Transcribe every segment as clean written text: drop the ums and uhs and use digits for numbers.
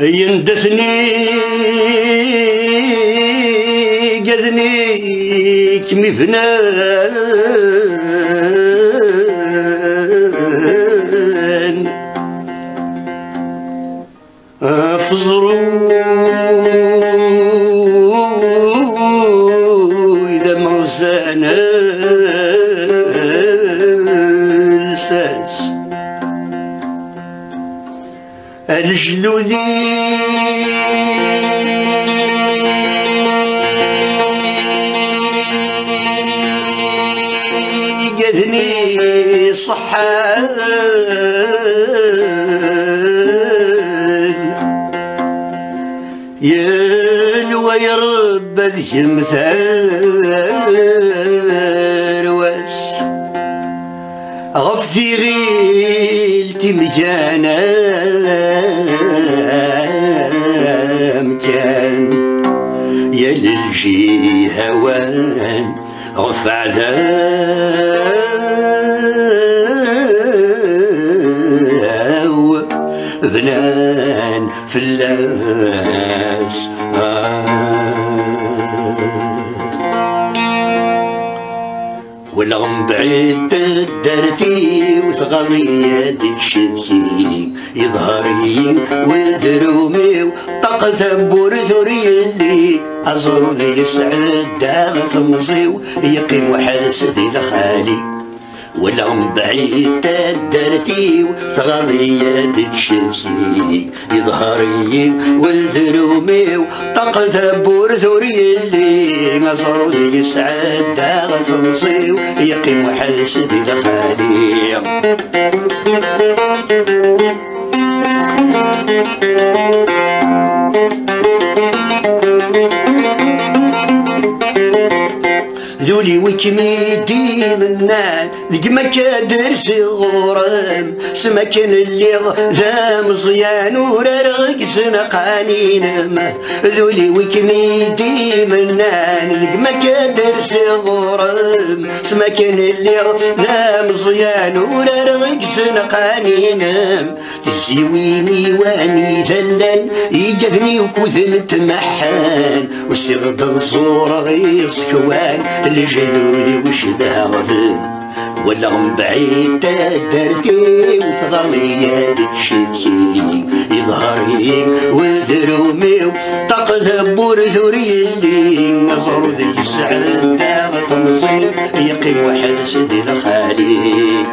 يندثني قذني كمي فنان فزرو إذا ما زانا الساس الجلودي قذني صحان يلوى يرب ذي مثال واس غفتي غيلتي مجانا مكان يا للجي هوان غفع ذاو بنان فلاس والغم بعيد درتي وثغري ديك شدكي يظهري ودرومي وطاقة ثبور ثوري اللي أزرو ذي سعد داغ مصيو يقيم وحاسدي لخالي والغم بعيد درتي وثغري ديك شدكي يظهري ودرومي وطاقة ثبور ثوري اللي أزرو ذي سعد داغ مصيو يقيم وحاسدي لخالي ذولي وكميدي منان ذك ما كادر صغورم سمكن اللي ذا مزيان وررغ سنقانينم ذولي وكميدي منان ذك ما كادر صغورم سمكن اللي ذا مزيان وررغ سنقانينم تزيويني واني ذلن يجذني وكذن تمحان وسيغض الزور غير كوان الجدود وش ذاغذن ولا غم بعيد درتي وثغري ديك شدكي يظهري وذرومي طاق ذبور ثوري اللي نظر ذي سعد داغ مصير يقيم واحد سيدي لخالي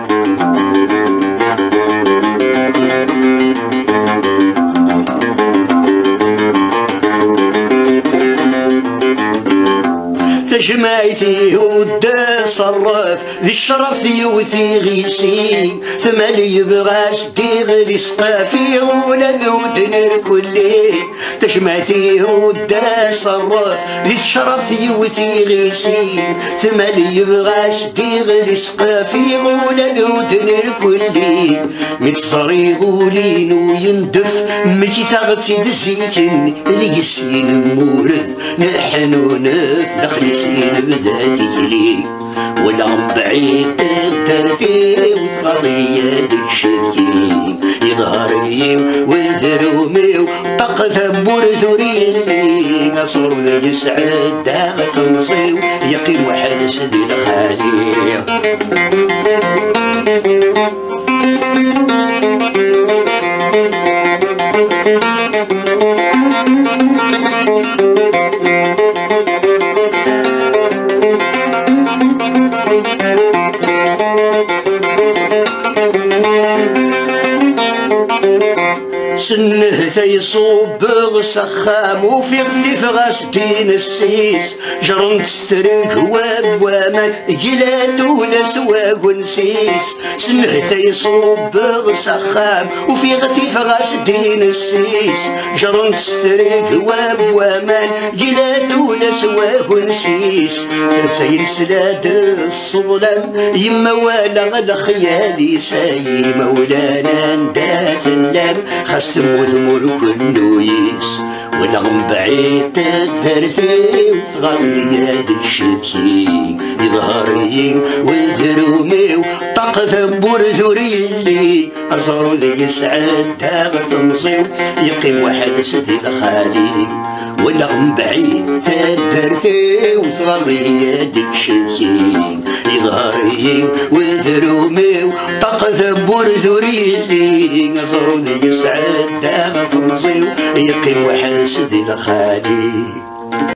تجمعتي ودا صرف ذي الشرف يوثي غيسي ثمالي يبغى ستيغ لي سقافي ولا ذو دنر كلي تجمعتي ودا صرف ذي الشرف يوثي غيسي ثمالي يبغى ستيغ لي سقافي ولا ذو دنر كلي متصري غولين ويندف مشي تغطي دزيكن ذي السين مورث نحن ونف نخلص بدات يجلي والغم بعيد درتي وثغري ديك شدكي يظهري وذرومي وطاق ثبور ثوري اللي نصر ذي سعد داغ مصيو يقيم واحد سدي لخالي سنه سمهث يصوب سخام وفي غليف غاسدين السيس جرن تستريك واب ومن جلاد ولا سواق ونسيس سمهث يصوب سخام وفي غليف غاسدين السيس جرن تستريك واب ومن جلاد ولا سواق ونسيس سير سلاد الصظلم يما ولا الخيالي ساي مولانا ندات اللام خاص تموت ملوك النويس ولا من بعيد تدرثي وتغني هاد الشتي يظهري وذرومي وطاق ثبور ذوريلي أزرو ذي سعد داغ تمصيو يقيم واحد سدي الخالي ولا من بعيد تدرثي وتغني هاد الشتي يظهري وذرومي وطاق ثبور ذوريلي أزرو ذي سعد داغ تمصيو يقيم واحد سدي الخالي.